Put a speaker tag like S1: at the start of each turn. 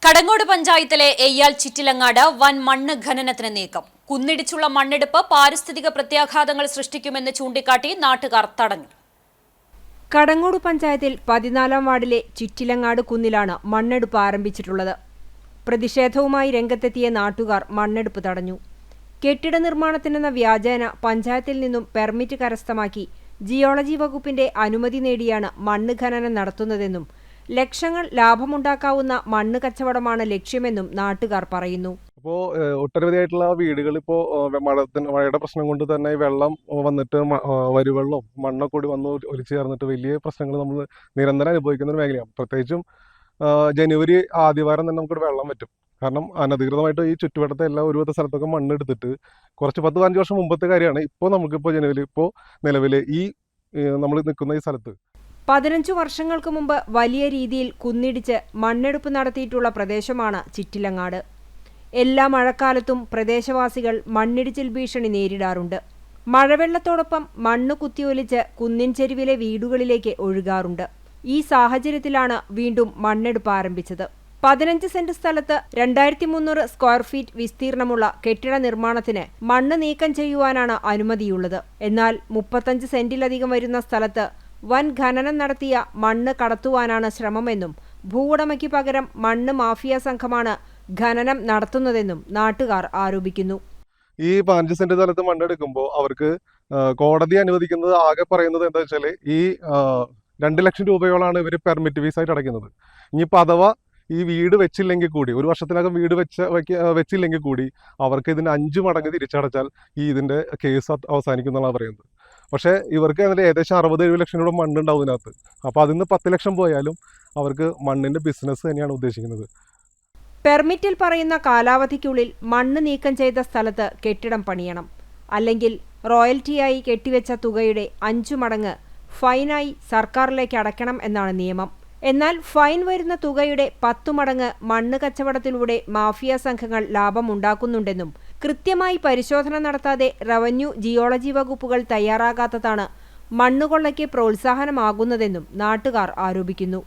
S1: കടങ്ങോട് പഞ്ചായത്തിലെ എയ്യാൽ ചിറ്റിലങ്ങാട് വൻ മണ്ണ് ഖനനത്തിന് നീക്കം. കുന്നിടിച്ചുള്ള മണ്ണെടുപ്പ് പാരിസ്ഥിതിക പ്രത്യാഘാതങ്ങൾ സൃഷ്ടിക്കുമെന്ന് ചൂണ്ടിക്കാട്ടി നാട്ടുകാർ തടഞ്ഞു.
S2: കടങ്ങോട് പഞ്ചായത്തിൽ 14-ാം വാർഡിലെ ചിറ്റിലങ്ങാട് കുന്നിലാണ് മണ്ണെടുപ്പ് ആരംഭിച്ചിട്ടുള്ളത്. പ്രതിഷേധവുമായി രംഗത്തെത്തിയ നാട്ടുകാർ മണ്ണെടുപ്പ് തടഞ്ഞു. കെട്ടിട നിർമ്മാണത്തിനെന്ന വ്യാജേന പഞ്ചായത്തിൽ നിന്നും പെർമിറ്റ് കരസ്ഥമാക്കി ജിയോളജി വകുപ്പിന്റെ അനുമതി നേടിയാണ് മണ്ണ് ഖനനം നടത്തുന്നതെന്നും ലക്ഷങ്ങൾ ലാഭമുണ്ടാക്കാവുന്ന മണ്ണ് കച്ചവടമാണ് ലക്ഷ്യമെന്നും നാട്ടുകാർ പറയുന്നു.
S3: ഇപ്പോൾ ഒട്ടനവധിയായിട്ടുള്ള വീടുകൾ ഇപ്പോൾ മഴയുടെ പ്രശ്നം കൊണ്ട് തന്നെ വെള്ളം വന്നിട്ട് വരുവെള്ളവും മണ്ണൊക്കെ കൂടി വന്ന് ഒലിച്ചു ചേർന്നിട്ട് വലിയ പ്രശ്നങ്ങൾ നമ്മൾ നിരന്തരം അനുഭവിക്കുന്ന ഒരു മേഖലയാണ്. പ്രത്യേകിച്ചും ജനുവരി ആദ്യവാരം തന്നെ നമുക്കൊരു വെള്ളം പറ്റും. കാരണം അനധികൃതമായിട്ട് ഈ ചുറ്റുവട്ടത്തെ എല്ലാ ഒരുവിധ സ്ഥലത്തൊക്കെ മണ്ണെടുത്തിട്ട് കുറച്ച് 10-15 വർഷം മുമ്പത്തെ കാര്യമാണ്. ഇപ്പോൾ നമുക്കിപ്പോൾ നിലവിൽ ഈ നമ്മൾ നിൽക്കുന്ന ഈ സ്ഥലത്ത്
S2: 15 വർഷങ്ങൾക്ക് മുമ്പ് വലിയ രീതിയിൽ കുന്നിടിച്ച് മണ്ണെടുപ്പ് നടത്തിയിട്ടുള്ള പ്രദേശമാണ് ചിറ്റിലങ്ങാട്. എല്ലാ മഴക്കാലത്തും പ്രദേശവാസികൾ മണ്ണിടിച്ചിൽ ഭീഷണി നേരിടാറുണ്ട്. മഴവെള്ളത്തോടൊപ്പം മണ്ണ് കുത്തിയൊലിച്ച് കുന്നിൻ ചെരുവിലെ വീടുകളിലേക്ക് ഒഴുകാറുണ്ട്. ഈ സാഹചര്യത്തിലാണ് വീണ്ടും മണ്ണെടുപ്പ് ആരംഭിച്ചത്. 15 സെന്റ് സ്ഥലത്ത് 2300 സ്ക്വയർ ഫീറ്റ് വിസ്തീർണമുള്ള കെട്ടിട നിർമ്മാണത്തിന് മണ്ണ് നീക്കം ചെയ്യുവാനാണ് അനുമതിയുള്ളത്. എന്നാൽ 35 സെന്റിലധികം വരുന്ന സ്ഥലത്ത് വൻ ഖനനം നടത്തിയ മണ്ണ് കടത്തുവാനാണ് ശ്രമമെന്നും ഭൂവുടമയ്ക്ക് പകരം മണ്ണ് മാഫിയ സംഘമാണ് ഖനനം നടത്തുന്നതെന്നും നാട്ടുകാർ ആരോപിക്കുന്നു.
S3: ഈ 15 സെന്റ് സ്ഥലത്ത് മണ്ണെടുക്കുമ്പോൾ അവർക്ക് കോടതി അനുവദിക്കുന്നത് ആകെ പറയുന്നത് എന്താ വെച്ചാൽ ഈ 2 ലക്ഷം രൂപയോളാണ് ഇവർ പെർമിറ്റ് ഫീസായിട്ട് അടയ്ക്കുന്നത്. ഇനിയിപ്പോൾ അഥവാ ഈ വീട് വെച്ചില്ലെങ്കിൽ കൂടി, ഒരു വർഷത്തിനകം വീട് വെച്ചില്ലെങ്കിൽ കൂടി അവർക്ക് ഇതിന് 5 മടങ്ങ് തിരിച്ചടച്ചാൽ ഇതിന്റെ കേസ് അവസാനിക്കുമെന്നാണ് പറയുന്നത്. പക്ഷേ ഇവർക്ക് അതിൽ ഏകദേശം 60-70 ലക്ഷം രൂപ മണ്ണുണ്ടാവും ഇതിനകത്ത്. അപ്പോൾ അതിൽ നിന്ന് 10 ലക്ഷം പോയാലും അവർക്ക് മണ്ണിന്റെ ബിസിനസ് തന്നെയാണ് ഉദ്ദേശിക്കുന്നത്.
S2: പെർമിറ്റിൽ പറയുന്ന കാലാവധിക്കുള്ളിൽ മണ്ണ് നീക്കം ചെയ്ത സ്ഥലത്ത് കെട്ടിടം പണിയണം. അല്ലെങ്കിൽ റോയൽറ്റിയായി കെട്ടിവെച്ച തുകയുടെ 5 മടങ്ങ് ഫൈനായി സർക്കാരിലേക്ക് അടയ്ക്കണം എന്നാണ് നിയമം. എന്നാൽ ഫൈൻ വരുന്ന തുകയുടെ 10 മടങ്ങ് മണ്ണ് കച്ചവടത്തിലൂടെ മാഫിയ സംഘങ്ങൾ ലാഭമുണ്ടാക്കുന്നുണ്ടെന്നും കൃത്യമായി പരിശോധന നടത്താതെ റവന്യൂ, ജിയോളജി വകുപ്പുകൾ തയ്യാറാകാത്തതാണ് മണ്ണുകൊള്ളയ്ക്ക് പ്രോത്സാഹനമാകുന്നതെന്നും നാട്ടുകാർ ആരോപിക്കുന്നു.